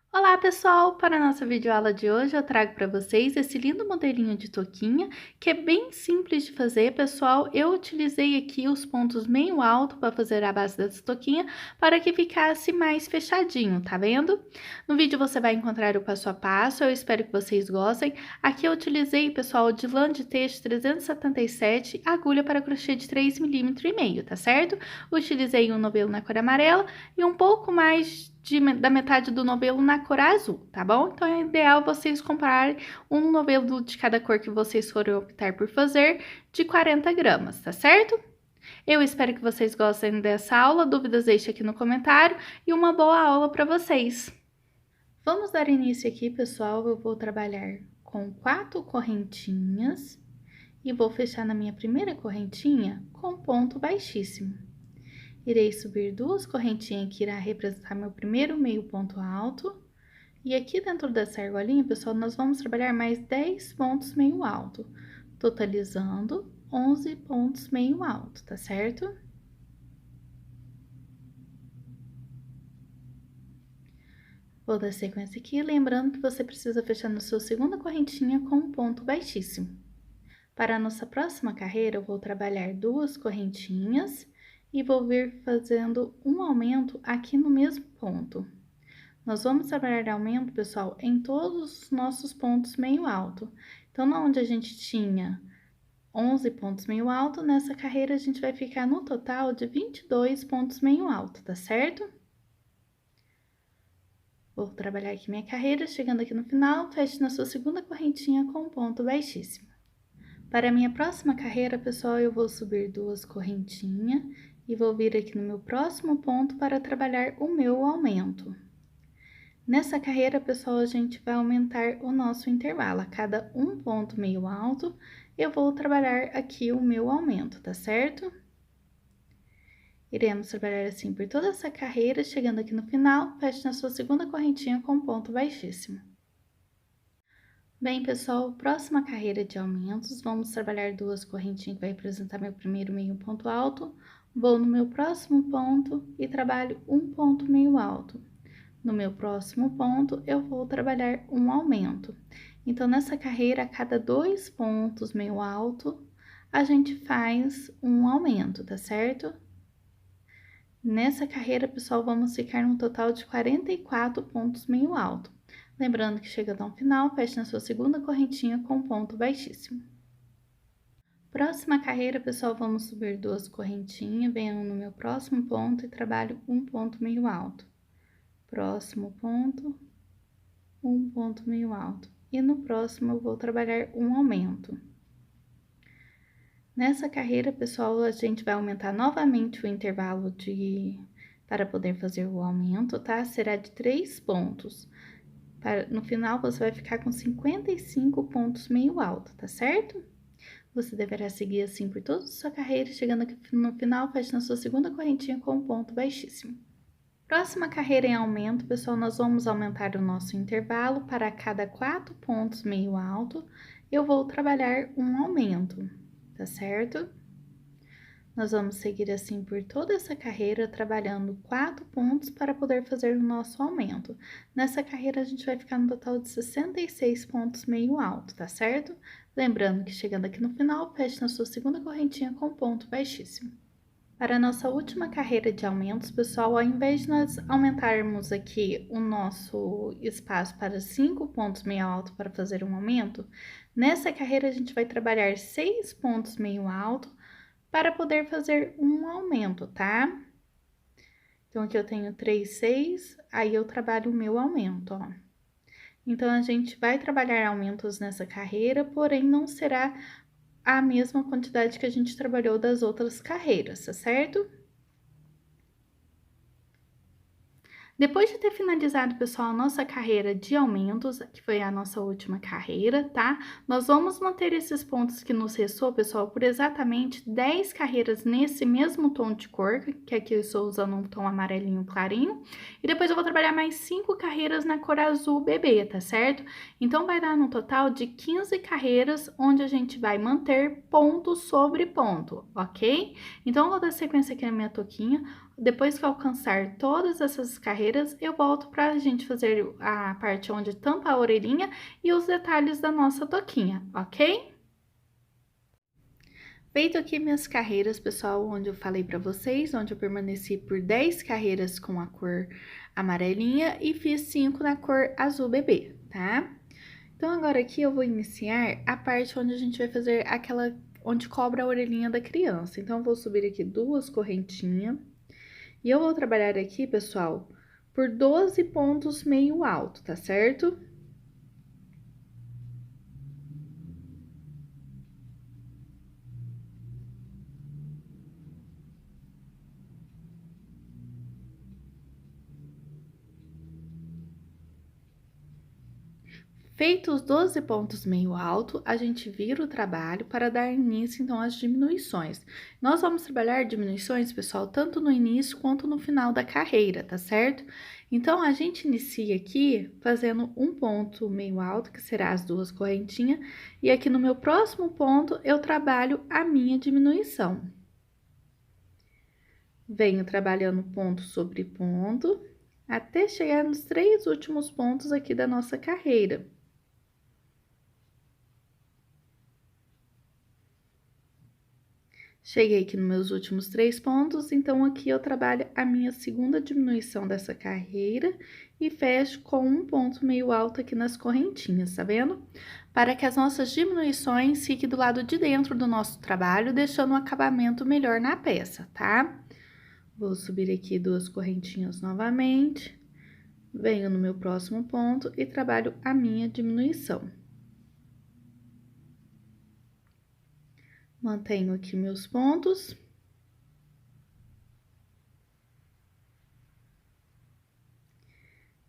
Olá pessoal, para a nossa videoaula de hoje eu trago para vocês esse lindo modelinho de touquinha, que é bem simples de fazer, pessoal. Eu utilizei aqui os pontos meio alto para fazer a base dessa touquinha, para que ficasse mais fechadinho, tá vendo? No vídeo você vai encontrar o passo a passo, eu espero que vocês gostem. Aqui eu utilizei, pessoal, de lã de teixo 377, agulha para crochê de 3,5 mm, tá certo? Utilizei um novelo na cor amarela e um pouco mais da metade do novelo na cor azul, tá bom? Então, é ideal vocês comprarem um novelo de cada cor que vocês forem optar por fazer, de 40 gramas, tá certo? Eu espero que vocês gostem dessa aula, dúvidas deixe aqui no comentário e uma boa aula para vocês. Vamos dar início aqui, pessoal, eu vou trabalhar com 4 correntinhas e vou fechar na minha primeira correntinha com ponto baixíssimo. Irei subir 2 correntinhas que irá representar meu primeiro meio ponto alto. E aqui dentro dessa argolinha, pessoal, nós vamos trabalhar mais 10 pontos meio alto, totalizando 11 pontos meio alto, tá certo? Vou dar sequência aqui, lembrando que você precisa fechar na sua segunda correntinha com um ponto baixíssimo. Para a nossa próxima carreira, eu vou trabalhar 2 correntinhas e vou vir fazendo um aumento aqui no mesmo ponto. Nós vamos trabalhar aumento, pessoal, em todos os nossos pontos meio alto. Então, onde a gente tinha 11 pontos meio alto, nessa carreira a gente vai ficar no total de 22 pontos meio alto, tá certo? Vou trabalhar aqui minha carreira, chegando aqui no final, feche na sua segunda correntinha com um ponto baixíssimo. Para a minha próxima carreira, pessoal, eu vou subir 2 correntinhas e vou vir aqui no meu próximo ponto para trabalhar o meu aumento. Nessa carreira, pessoal, a gente vai aumentar o nosso intervalo. A cada um ponto meio alto, eu vou trabalhar aqui o meu aumento, tá certo? Iremos trabalhar assim por toda essa carreira, chegando aqui no final, feche na sua segunda correntinha com ponto baixíssimo. Bem, pessoal, próxima carreira de aumentos, vamos trabalhar 2 correntinhas que vai representar meu primeiro meio ponto alto. Vou no meu próximo ponto e trabalho um ponto meio alto. No meu próximo ponto, eu vou trabalhar um aumento. Então, nessa carreira, a cada 2 pontos meio alto, a gente faz um aumento, tá certo? Nessa carreira, pessoal, vamos ficar num total de 44 pontos meio alto. Lembrando que chegando ao final, feche na sua segunda correntinha com ponto baixíssimo. Próxima carreira, pessoal, vamos subir 2 correntinhas, venho no meu próximo ponto e trabalho um ponto meio alto. Próximo ponto, um ponto meio alto. E no próximo, eu vou trabalhar um aumento. Nessa carreira, pessoal, a gente vai aumentar novamente o intervalo para poder fazer o aumento, tá? Será de 3 pontos. No final, você vai ficar com 55 pontos meio alto, tá certo? Você deverá seguir assim por toda a sua carreira, chegando aqui no final, feche na sua segunda correntinha com um ponto baixíssimo. Próxima carreira em aumento, pessoal, nós vamos aumentar o nosso intervalo para cada 4 pontos meio alto, eu vou trabalhar um aumento, tá certo? Nós vamos seguir assim por toda essa carreira, trabalhando 4 pontos para poder fazer o nosso aumento. Nessa carreira, a gente vai ficar no total de 66 pontos meio alto, tá certo? Lembrando que chegando aqui no final, feche na sua segunda correntinha com ponto baixíssimo. Para a nossa última carreira de aumentos, pessoal, ao invés de nós aumentarmos aqui o nosso espaço para 5 pontos meio alto para fazer um aumento, nessa carreira a gente vai trabalhar 6 pontos meio alto para poder fazer um aumento, tá? Então, aqui eu tenho 3, 6, aí eu trabalho o meu aumento, ó. Então, a gente vai trabalhar aumentos nessa carreira, porém, não será a mesma quantidade que a gente trabalhou das outras carreiras, tá certo? Depois de ter finalizado, pessoal, a nossa carreira de aumentos, que foi a nossa última carreira, tá? Nós vamos manter esses pontos que nos restou, pessoal, por exatamente 10 carreiras nesse mesmo tom de cor, que aqui eu estou usando um tom amarelinho clarinho. E depois eu vou trabalhar mais 5 carreiras na cor azul bebê, tá certo? Então, vai dar no total de 15 carreiras, onde a gente vai manter ponto sobre ponto, ok? Então, eu vou dar sequência aqui na minha touquinha. Depois que eu alcançar todas essas carreiras, eu volto para a gente fazer a parte onde tampa a orelhinha e os detalhes da nossa toquinha, ok? Feito aqui minhas carreiras, pessoal, onde eu falei para vocês, onde eu permaneci por 10 carreiras com a cor amarelinha e fiz 5 na cor azul bebê, tá? Então, agora aqui eu vou iniciar a parte onde a gente vai fazer aquela, onde cobra a orelhinha da criança. Então, eu vou subir aqui 2 correntinhas e eu vou trabalhar aqui, pessoal, por 12 pontos meio alto, tá certo? Feitos os 12 pontos meio alto, a gente vira o trabalho para dar início, então, às diminuições. Nós vamos trabalhar diminuições, pessoal, tanto no início quanto no final da carreira, tá certo? Então, a gente inicia aqui fazendo um ponto meio alto, que será as 2 correntinhas, e aqui no meu próximo ponto, eu trabalho a minha diminuição. Venho trabalhando ponto sobre ponto, até chegar nos 3 últimos pontos aqui da nossa carreira. Cheguei aqui nos meus últimos 3 pontos, então aqui eu trabalho a minha segunda diminuição dessa carreira e fecho com um ponto meio alto aqui nas correntinhas, tá vendo? Para que as nossas diminuições fiquem do lado de dentro do nosso trabalho, deixando um acabamento melhor na peça, tá? Vou subir aqui 2 correntinhas novamente, venho no meu próximo ponto e trabalho a minha diminuição. Mantenho aqui meus pontos.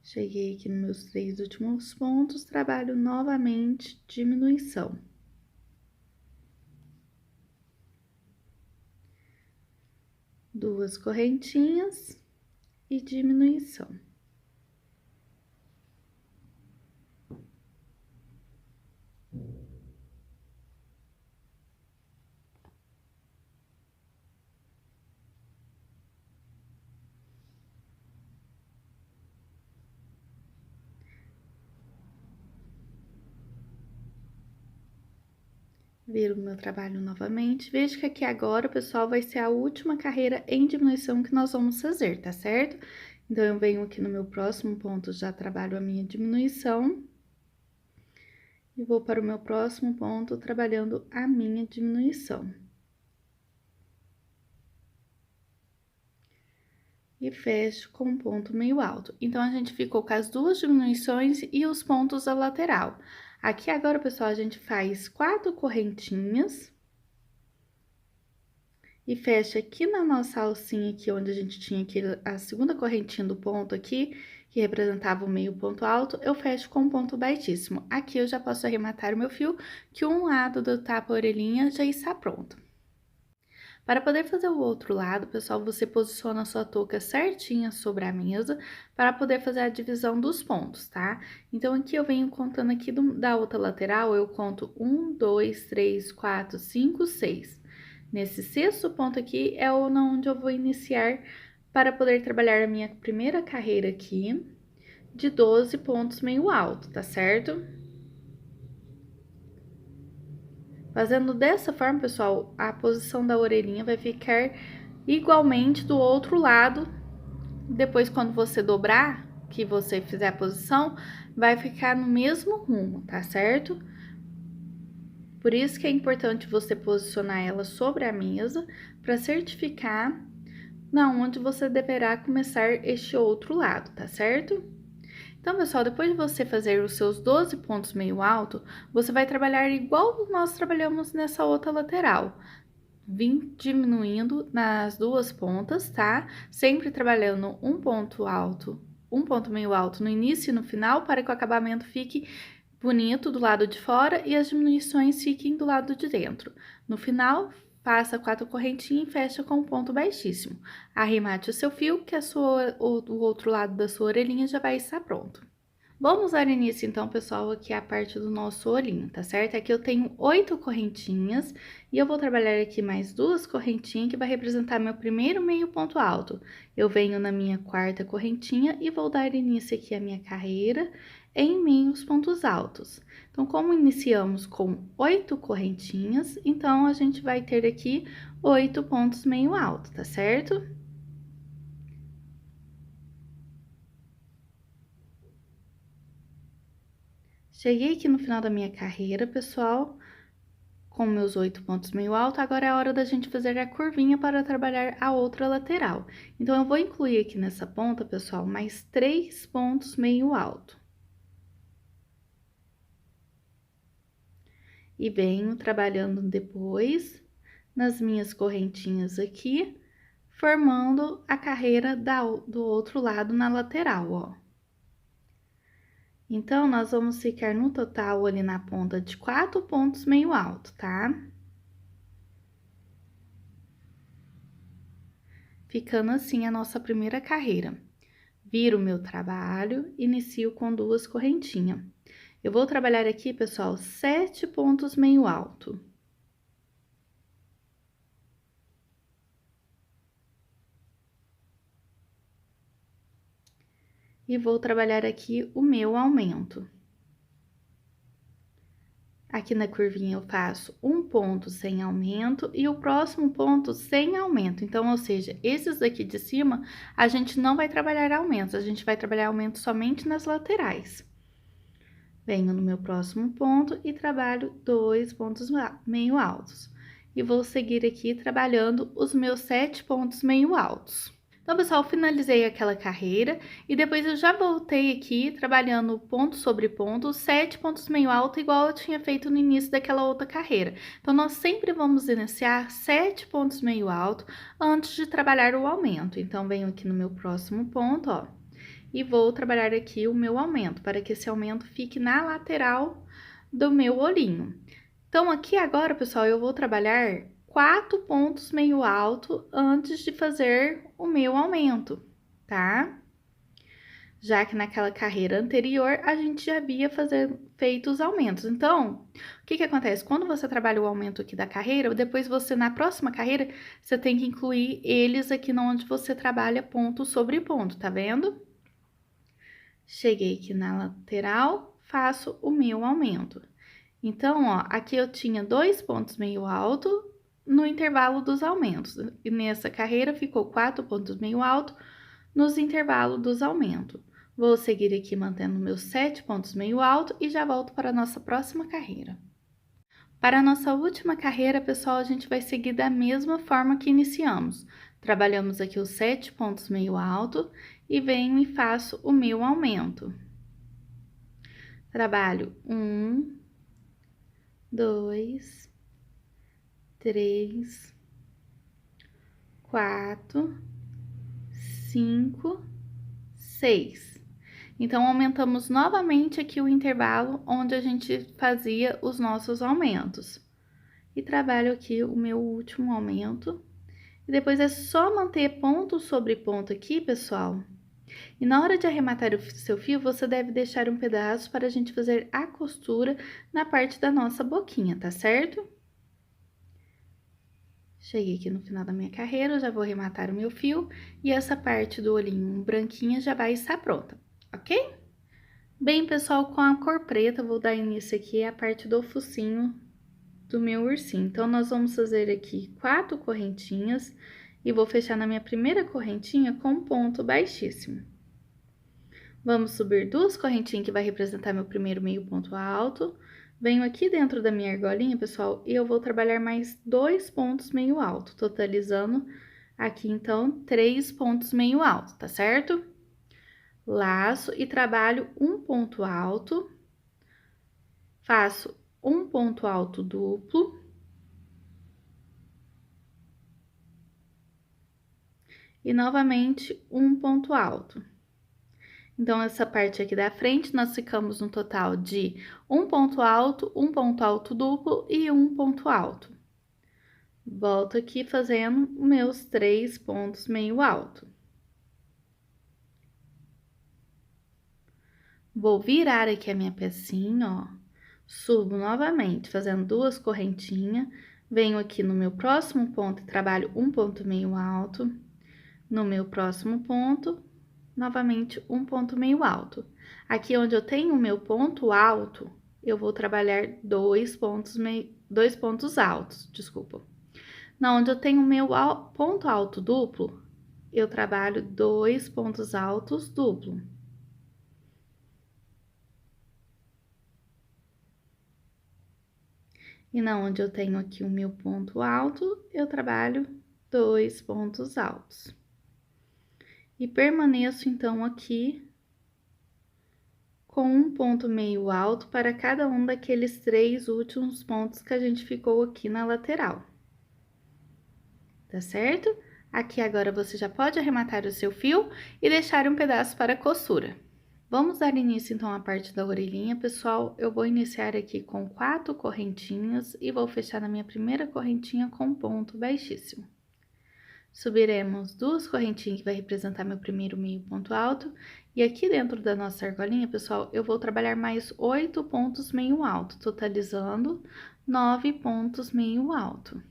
Cheguei aqui nos meus 3 últimos pontos, trabalho novamente diminuição. Duas correntinhas e diminuição. Viro o meu trabalho novamente. Veja que aqui agora, pessoal, vai ser a última carreira em diminuição que nós vamos fazer, tá certo? Então, eu venho aqui no meu próximo ponto, já trabalho a minha diminuição. E vou para o meu próximo ponto, trabalhando a minha diminuição. E fecho com um ponto meio alto. Então, a gente ficou com as 2 diminuições e os pontos da lateral. Aqui agora, pessoal, a gente faz 4 correntinhas. E fecha aqui na nossa alcinha aqui, onde a gente tinha aqui a segunda correntinha do ponto aqui, que representava o meio ponto alto, eu fecho com um ponto baixíssimo. Aqui eu já posso arrematar o meu fio, que um lado do tapa-orelhinha já está pronto. Para poder fazer o outro lado, pessoal, você posiciona a sua touca certinha sobre a mesa para poder fazer a divisão dos pontos, tá? Então, aqui eu venho contando aqui da outra lateral, eu conto 1, 2, 3, 4, 5, 6. Nesse 6º ponto aqui é onde eu vou iniciar para poder trabalhar a minha primeira carreira aqui de 12 pontos meio alto, tá certo? Fazendo dessa forma, pessoal, a posição da orelhinha vai ficar igualmente do outro lado. Depois, quando você dobrar, que você fizer a posição, vai ficar no mesmo rumo, tá certo? Por isso que é importante você posicionar ela sobre a mesa para certificar na onde você deverá começar este outro lado, tá certo? Então, pessoal, depois de você fazer os seus 12 pontos meio alto, você vai trabalhar igual nós trabalhamos nessa outra lateral. Vim diminuindo nas 2 pontas, tá? Sempre trabalhando um ponto alto, um ponto meio alto no início e no final, para que o acabamento fique bonito do lado de fora e as diminuições fiquem do lado de dentro. No final, passa 4 correntinhas e fecha com um ponto baixíssimo. Arremate o seu fio, que o outro lado da sua orelhinha já vai estar pronto. Vamos dar início, então, pessoal, aqui a parte do nosso olhinho, tá certo? Aqui eu tenho 8 correntinhas e eu vou trabalhar aqui mais 2 correntinhas que vai representar meu primeiro meio ponto alto. Eu venho na minha quarta correntinha e vou dar início aqui à minha carreira em meios pontos altos. Então, como iniciamos com 8 correntinhas, então a gente vai ter aqui 8 pontos meio alto, tá certo? Cheguei aqui no final da minha carreira, pessoal, com meus 8 pontos meio alto, agora é a hora da gente fazer a curvinha para trabalhar a outra lateral. Então, eu vou incluir aqui nessa ponta, pessoal, mais 3 pontos meio alto. E venho trabalhando depois nas minhas correntinhas aqui, formando a carreira do outro lado na lateral, ó. Então, nós vamos ficar no total ali na ponta de 4 pontos meio alto, tá? Ficando assim a nossa primeira carreira. Viro o meu trabalho, inicio com 2 correntinhas. Eu vou trabalhar aqui, pessoal, 7 pontos meio alto. E vou trabalhar aqui o meu aumento. Aqui na curvinha eu faço um ponto sem aumento e o próximo ponto sem aumento. Então, ou seja, esses daqui de cima, a gente não vai trabalhar aumentos, a gente vai trabalhar aumento somente nas laterais. Venho no meu próximo ponto e trabalho 2 pontos meio altos. E vou seguir aqui trabalhando os meus 7 pontos meio altos. Então, pessoal, finalizei aquela carreira e depois eu já voltei aqui trabalhando ponto sobre ponto, 7 pontos meio alto, igual eu tinha feito no início daquela outra carreira. Então, nós sempre vamos iniciar 7 pontos meio alto antes de trabalhar o aumento. Então, venho aqui no meu próximo ponto, ó, e vou trabalhar aqui o meu aumento, para que esse aumento fique na lateral do meu olhinho. Então, aqui agora, pessoal, eu vou trabalhar 4 pontos meio alto antes de fazer o meu aumento, tá? Já que naquela carreira anterior, a gente já havia feito os aumentos. Então, o que que acontece? Quando você trabalha o aumento aqui da carreira, depois você, na próxima carreira, você tem que incluir eles aqui onde você trabalha ponto sobre ponto, tá vendo? Cheguei aqui na lateral, faço o meu aumento. Então, ó, aqui eu tinha 2 pontos meio alto no intervalo dos aumentos. E nessa carreira ficou 4 pontos meio alto nos intervalos dos aumentos. Vou seguir aqui mantendo meus 7 pontos meio alto e já volto para a nossa próxima carreira. Para a nossa última carreira, pessoal, a gente vai seguir da mesma forma que iniciamos. Trabalhamos aqui os 7 pontos meio alto e venho e faço o meu aumento. Trabalho 1, 2, 3, 4, 5, 6. Então, aumentamos novamente aqui o intervalo onde a gente fazia os nossos aumentos. E trabalho aqui o meu último aumento. E depois é só manter ponto sobre ponto aqui, pessoal. E na hora de arrematar o seu fio, você deve deixar um pedaço para a gente fazer a costura na parte da nossa boquinha, tá certo? Cheguei aqui no final da minha carreira, já vou arrematar o meu fio e essa parte do olhinho branquinha já vai estar pronta, ok? Bem, pessoal, com a cor preta, vou dar início aqui à parte do focinho do meu ursinho. Então, nós vamos fazer aqui 4 correntinhas e vou fechar na minha primeira correntinha com um ponto baixíssimo. Vamos subir 2 correntinhas que vai representar meu primeiro meio ponto alto. Venho aqui dentro da minha argolinha, pessoal, e eu vou trabalhar mais 2 pontos meio alto, totalizando aqui, então, 3 pontos meio alto, tá certo? Laço e trabalho um ponto alto, faço um ponto alto duplo. E novamente um ponto alto. Então, essa parte aqui da frente, nós ficamos no total de um ponto alto duplo e um ponto alto. Volto aqui fazendo meus 3 pontos meio alto. Vou virar aqui a minha pecinha, ó, subo novamente, fazendo 2 correntinhas, venho aqui no meu próximo ponto e trabalho um ponto meio alto, no meu próximo ponto, novamente um ponto meio alto. Aqui onde eu tenho o meu ponto alto, eu vou trabalhar dois pontos altos, desculpa. Na onde eu tenho o meu ponto alto duplo, eu trabalho 2 pontos altos duplo. E na onde eu tenho aqui o meu ponto alto, eu trabalho 2 pontos altos. E permaneço, então, aqui com um ponto meio alto para cada um daqueles 3 últimos pontos que a gente ficou aqui na lateral. Tá certo? Aqui agora você já pode arrematar o seu fio e deixar um pedaço para costura. Vamos dar início então à parte da orelhinha, pessoal. Eu vou iniciar aqui com 4 correntinhas e vou fechar na minha primeira correntinha com ponto baixíssimo. Subiremos 2 correntinhas que vai representar meu primeiro meio ponto alto, e aqui dentro da nossa argolinha, pessoal, eu vou trabalhar mais 8 pontos meio alto, totalizando 9 pontos meio alto.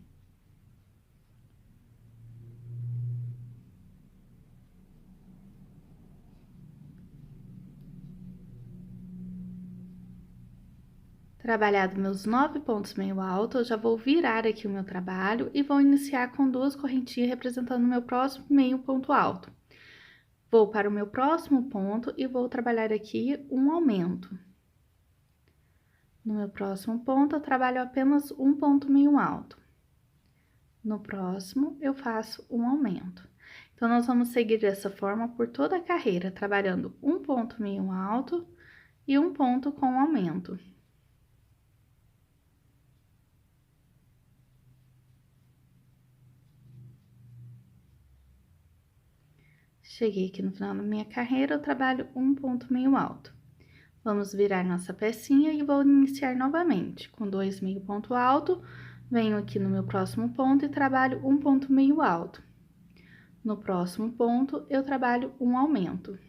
Trabalhado meus 9 pontos meio alto, eu já vou virar aqui o meu trabalho e vou iniciar com 2 correntinhas representando o meu próximo meio ponto alto. Vou para o meu próximo ponto e vou trabalhar aqui um aumento. No meu próximo ponto, eu trabalho apenas um ponto meio alto. No próximo, eu faço um aumento. Então, nós vamos seguir dessa forma por toda a carreira, trabalhando um ponto meio alto e um ponto com aumento. Cheguei aqui no final da minha carreira, eu trabalho um ponto meio alto. Vamos virar nossa pecinha e vou iniciar novamente com 2 meio ponto alto, venho aqui no meu próximo ponto e trabalho um ponto meio alto. No próximo ponto, eu trabalho um aumento.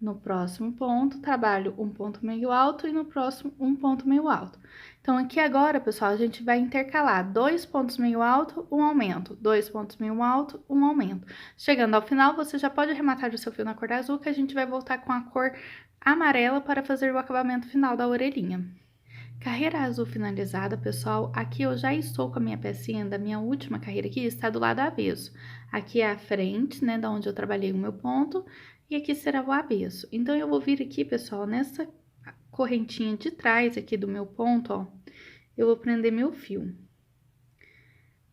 No próximo ponto, trabalho um ponto meio alto e no próximo um ponto meio alto. Então, aqui agora, pessoal, a gente vai intercalar 2 pontos meio alto, um aumento, 2 pontos meio alto, um aumento. Chegando ao final, você já pode arrematar o seu fio na cor azul, que a gente vai voltar com a cor amarela para fazer o acabamento final da orelhinha. Carreira azul finalizada, pessoal, aqui eu já estou com a minha pecinha da minha última carreira aqui, está do lado avesso. Aqui é a frente, né, da onde eu trabalhei o meu ponto, e aqui será o avesso. Então, eu vou vir aqui, pessoal, nessa correntinha de trás aqui do meu ponto, ó, eu vou prender meu fio.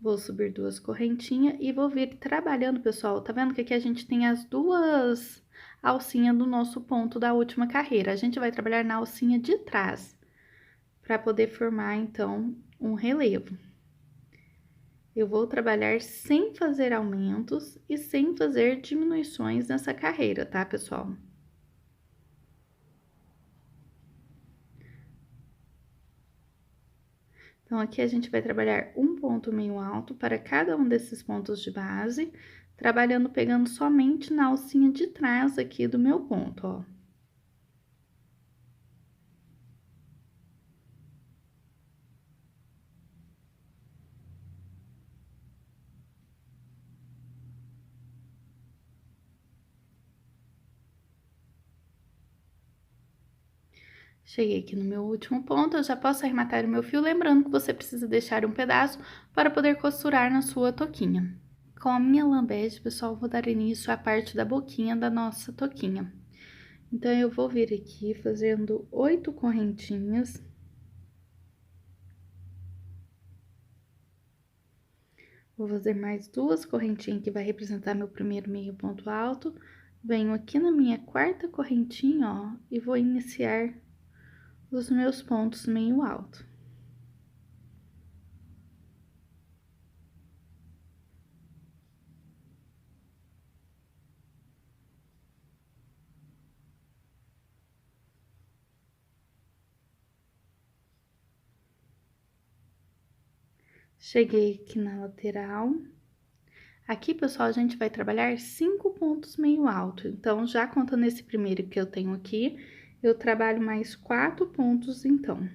Vou subir 2 correntinhas e vou vir trabalhando, pessoal, tá vendo que aqui a gente tem as 2 alcinhas do nosso ponto da última carreira. A gente vai trabalhar na alcinha de trás, para poder formar, então, um relevo. Eu vou trabalhar sem fazer aumentos e sem fazer diminuições nessa carreira, tá, pessoal? Então, aqui a gente vai trabalhar um ponto meio alto para cada um desses pontos de base, trabalhando, pegando somente na alcinha de trás aqui do meu ponto, ó. Cheguei aqui no meu último ponto, eu já posso arrematar o meu fio, lembrando que você precisa deixar um pedaço para poder costurar na sua toquinha. Com a minha lambete, pessoal, vou dar início à parte da boquinha da nossa toquinha. Então, eu vou vir aqui fazendo 8 correntinhas. Vou fazer mais 2 correntinhas que vai representar meu primeiro meio ponto alto. Venho aqui na minha quarta correntinha, ó, e vou iniciar os meus pontos meio alto. Cheguei aqui na lateral. Aqui, pessoal, a gente vai trabalhar 5 pontos meio alto. Então, já contando esse primeiro que eu tenho aqui, eu trabalho mais 4 pontos, então.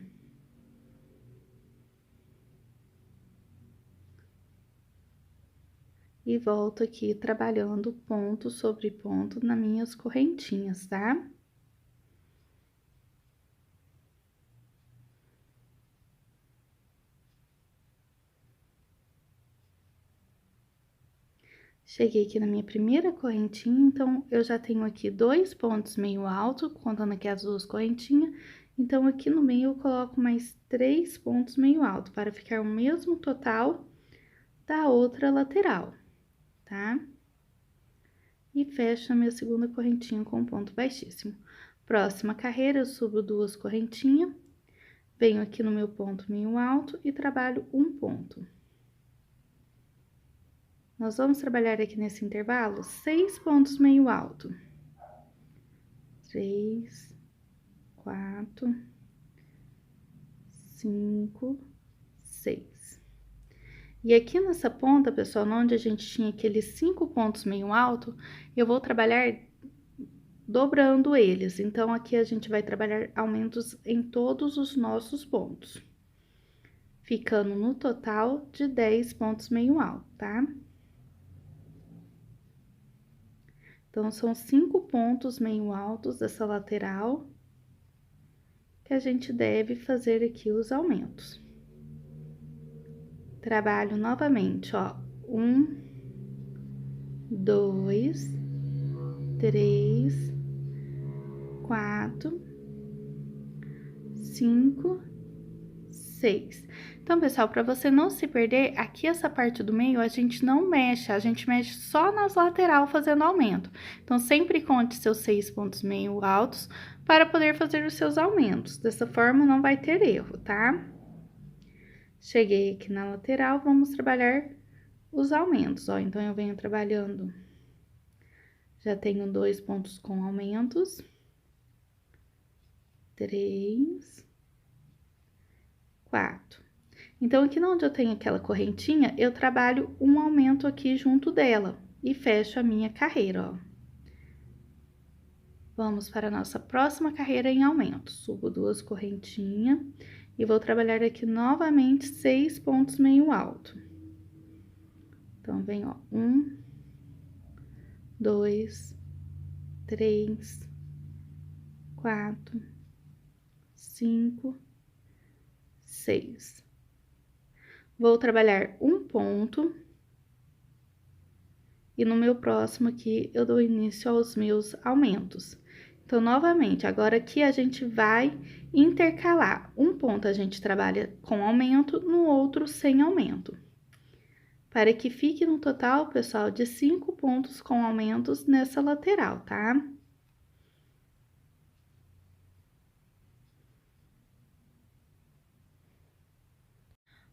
E volto aqui trabalhando ponto sobre ponto nas minhas correntinhas, tá? Cheguei aqui na minha primeira correntinha, então, eu já tenho aqui 2 pontos meio alto, contando aqui as 2 correntinhas. Então, aqui no meio, eu coloco mais 3 pontos meio alto, para ficar o mesmo total da outra lateral, tá? E fecho a minha segunda correntinha com ponto baixíssimo. Próxima carreira, eu subo 2 correntinhas, venho aqui no meu ponto meio alto e trabalho um ponto. Nós vamos trabalhar aqui nesse intervalo 6 pontos meio alto. 3, 4, 5, 6. E aqui nessa ponta, pessoal, onde a gente tinha aqueles 5 pontos meio alto, eu vou trabalhar dobrando eles. Então, aqui a gente vai trabalhar aumentos em todos os nossos pontos, ficando no total de 10 pontos meio alto, tá? Então, são 5 pontos meio altos dessa lateral que a gente deve fazer aqui os aumentos. Trabalho novamente, ó, 1, 2, 3, 4, 5, 6. Então, pessoal, para você não se perder, aqui essa parte do meio a gente não mexe, a gente mexe só nas lateral fazendo aumento. Então, sempre conte seus 6 pontos meio altos para poder fazer os seus aumentos. Dessa forma, não vai ter erro, tá? Cheguei aqui na lateral, vamos trabalhar os aumentos, ó. Então, eu venho trabalhando, já tenho 2 pontos com aumentos, 3, 4. Então, aqui onde eu tenho aquela correntinha, eu trabalho um aumento aqui junto dela e fecho a minha carreira, ó. Vamos para a nossa próxima carreira em aumento. Subo 2 correntinhas e vou trabalhar aqui novamente 6 pontos meio alto. Então, vem, ó, 1, 2, 3, 4, 5, 6. Vou trabalhar um ponto, e no meu próximo aqui, eu dou início aos meus aumentos. Então, novamente, agora aqui a gente vai intercalar. Um ponto a gente trabalha com aumento, no outro sem aumento. Para que fique no total, pessoal, de 5 pontos com aumentos nessa lateral, tá?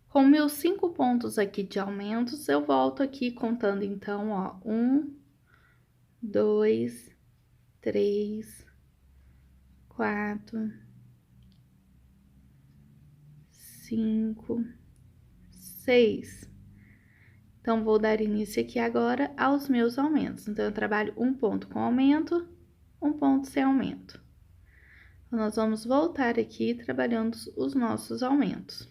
Com meus 5 pontos aqui de aumentos, eu volto aqui contando, então, ó, 1, 2, 3, 4, 5, 6. Então, vou dar início aqui agora aos meus aumentos. Então, eu trabalho um ponto com aumento, um ponto sem aumento. Então, nós vamos voltar aqui trabalhando os nossos aumentos.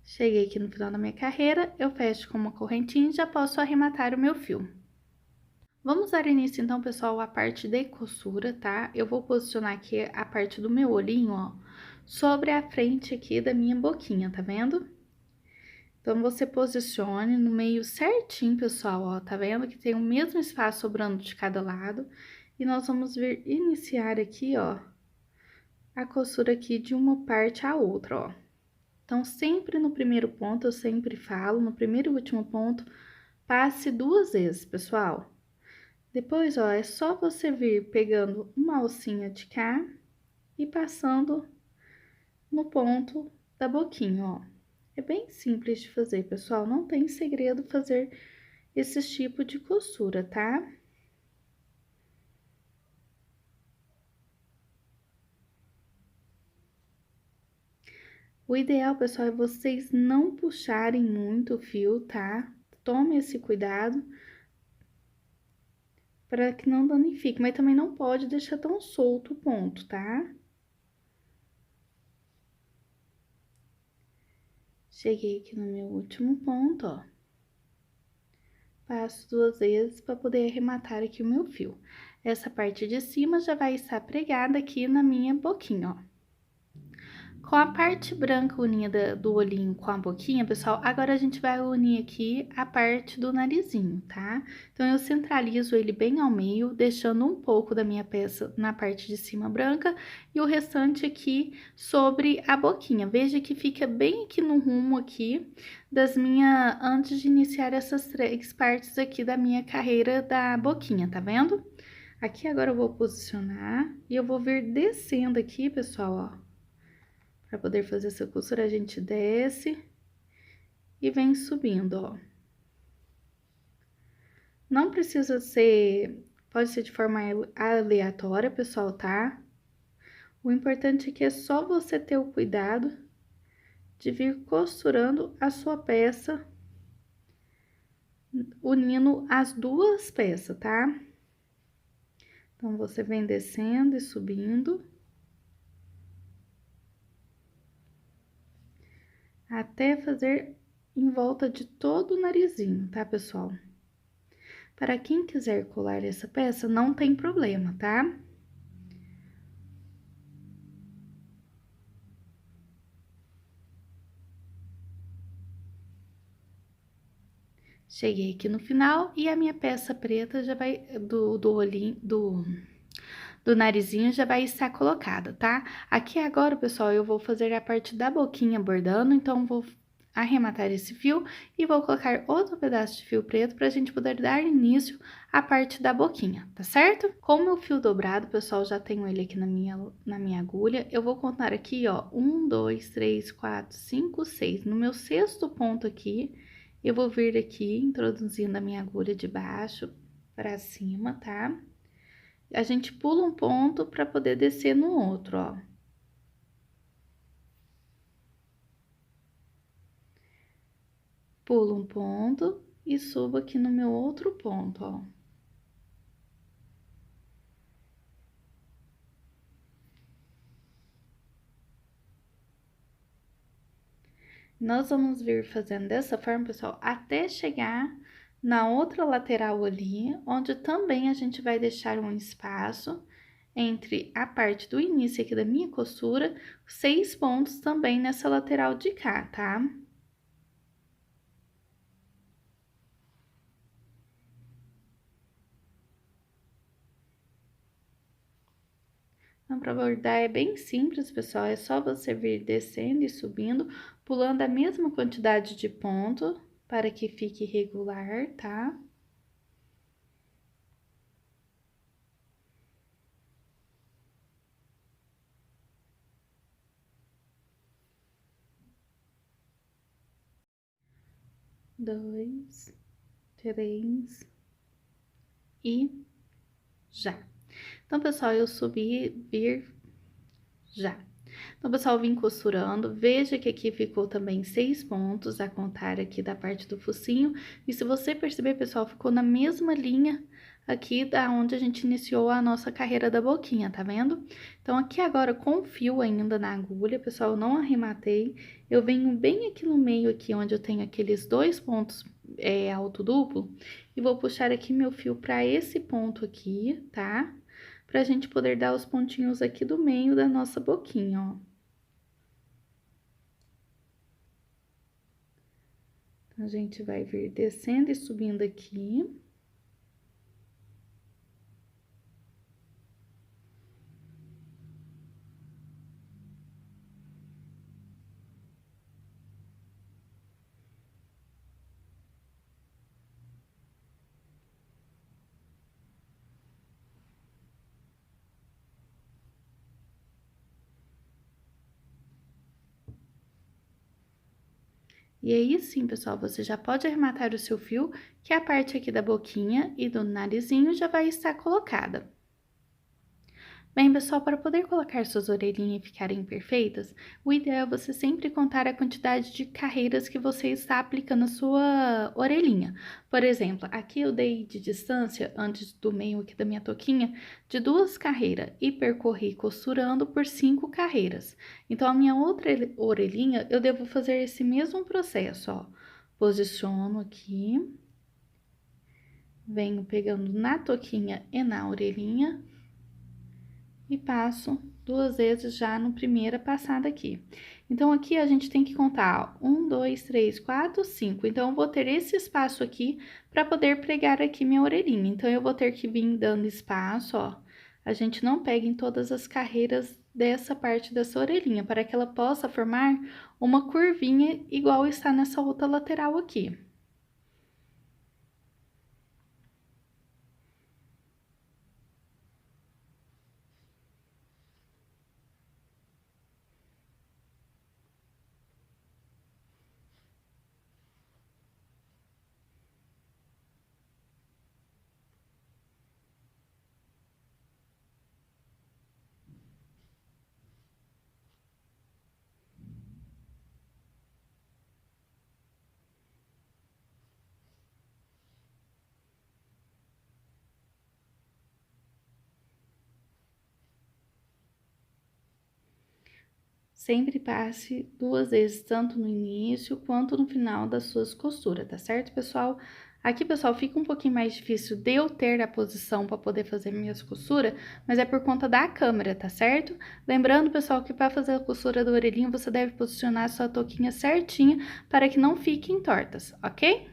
Cheguei aqui no final da minha carreira, eu fecho com uma correntinha e já posso arrematar o meu fio. Vamos dar início, então, pessoal, à parte de costura, tá? Eu vou posicionar aqui a parte do meu olhinho, ó, sobre a frente aqui da minha boquinha, tá vendo? Então, você posicione no meio certinho, pessoal, ó, tá vendo que tem o mesmo espaço sobrando de cada lado. E nós vamos vir iniciar aqui, ó, a costura aqui de uma parte à outra, ó. Então, sempre no primeiro ponto, eu sempre falo, no primeiro e último ponto, passe 2 vezes, pessoal. Depois, ó, é só você vir pegando uma alcinha de cá e passando no ponto da boquinha, ó. É bem simples de fazer, pessoal, não tem segredo fazer esse tipo de costura, tá? O ideal, pessoal, é vocês não puxarem muito o fio, tá? Tome esse cuidado para que não danifique, mas também não pode deixar tão solto o ponto, tá? Cheguei aqui no meu último ponto, ó. Passo 2 vezes para poder arrematar aqui o meu fio. Essa parte de cima já vai estar pregada aqui na minha boquinha, ó. Com a parte branca unida do olhinho com a boquinha, pessoal, agora a gente vai unir aqui a parte do narizinho, tá? Então, eu centralizo ele bem ao meio, deixando um pouco da minha peça na parte de cima branca e o restante aqui sobre a boquinha. Veja que fica bem aqui no rumo aqui das minhas, antes de iniciar essas 3 partes aqui da minha carreira da boquinha, tá vendo? Aqui agora eu vou posicionar e eu vou vir descendo aqui, pessoal, ó. Para poder fazer essa costura, a gente desce e vem subindo, ó. Não precisa ser, pode ser de forma aleatória, pessoal, tá? O importante aqui é só você ter o cuidado de vir costurando a sua peça, unindo as 2 peças, tá? Então, você vem descendo e subindo. Até fazer em volta de todo o narizinho, tá, pessoal? Para quem quiser colar essa peça, não tem problema, tá? Cheguei aqui no final e a minha peça preta já vai, do olhinho, do narizinho já vai estar colocada, tá? Aqui agora, pessoal, eu vou fazer a parte da boquinha bordando, então vou arrematar esse fio e vou colocar outro pedaço de fio preto pra gente poder dar início à parte da boquinha, tá certo? Com o meu fio dobrado, pessoal, já tenho ele aqui na minha agulha, eu vou contar aqui, ó, 1, 2, 3, 4, 5, 6. No meu 6º ponto aqui, eu vou vir aqui introduzindo a minha agulha de baixo pra cima, tá? A gente pula um ponto para poder descer no outro, ó. Pulo um ponto e subo aqui no meu outro ponto, ó. Nós vamos vir fazendo dessa forma, pessoal, até chegar na outra lateral ali, onde também a gente vai deixar um espaço entre a parte do início aqui da minha costura, 6 pontos também nessa lateral de cá, tá? Então, para bordar é bem simples, pessoal, é só você vir descendo e subindo, pulando a mesma quantidade de ponto para que fique regular, tá? Dois, três e já. Então, pessoal, eu subi, vir já. Então, pessoal, eu vim costurando, veja que aqui ficou também 6 pontos a contar aqui da parte do focinho, e se você perceber, pessoal, ficou na mesma linha aqui da onde a gente iniciou a nossa carreira da boquinha, tá vendo? Então, aqui agora com o fio ainda na agulha, pessoal, eu não arrematei, eu venho bem aqui no meio aqui, onde eu tenho aqueles 2 pontos alto duplo, e vou puxar aqui meu fio pra esse ponto aqui, tá? Pra gente poder dar os pontinhos aqui do meio da nossa boquinha, ó. A gente vai vir descendo e subindo aqui. E aí sim, pessoal, você já pode arrematar o seu fio, que a parte aqui da boquinha e do narizinho já vai estar colocada. Bem, pessoal, para poder colocar suas orelhinhas e ficarem perfeitas, o ideal é você sempre contar a quantidade de carreiras que você está aplicando na sua orelhinha. Por exemplo, aqui eu dei de distância, antes do meio aqui da minha toquinha, de 2 carreiras e percorri costurando por 5 carreiras. Então, a minha outra orelhinha, eu devo fazer esse mesmo processo, ó. Posiciono aqui, venho pegando na toquinha e na orelhinha, e passo 2 vezes já no primeira passada aqui. Então, aqui a gente tem que contar, ó, 1, 2, 3, 4, 5. Então, eu vou ter esse espaço aqui para poder pregar aqui minha orelhinha. Então, eu vou ter que vir dando espaço, ó. A gente não pega em todas as carreiras dessa parte dessa orelhinha, para que ela possa formar uma curvinha igual está nessa outra lateral aqui. Sempre passe 2 vezes, tanto no início quanto no final das suas costuras, tá certo, pessoal? Aqui, pessoal, fica um pouquinho mais difícil de eu ter a posição para poder fazer minhas costuras, mas é por conta da câmera, tá certo? Lembrando, pessoal, que para fazer a costura do orelhinho, você deve posicionar a sua touquinha certinha para que não fiquem tortas, ok?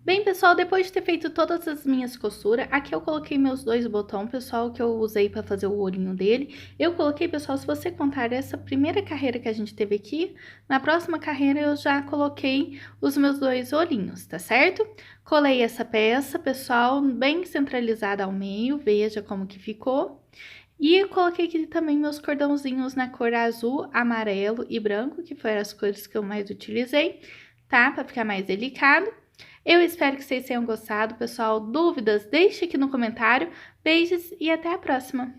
Bem, pessoal, depois de ter feito todas as minhas costuras, aqui eu coloquei meus 2 botões, pessoal, que eu usei para fazer o olhinho dele. Eu coloquei, pessoal, se você contar essa primeira carreira que a gente teve aqui, na próxima carreira eu já coloquei os meus 2 olhinhos, tá certo? Colei essa peça, pessoal, bem centralizada ao meio, veja como que ficou. E coloquei aqui também meus cordãozinhos na cor azul, amarelo e branco, que foram as cores que eu mais utilizei, tá? Para ficar mais delicado. Eu espero que vocês tenham gostado, pessoal. Dúvidas, deixe aqui no comentário. Beijos e até a próxima!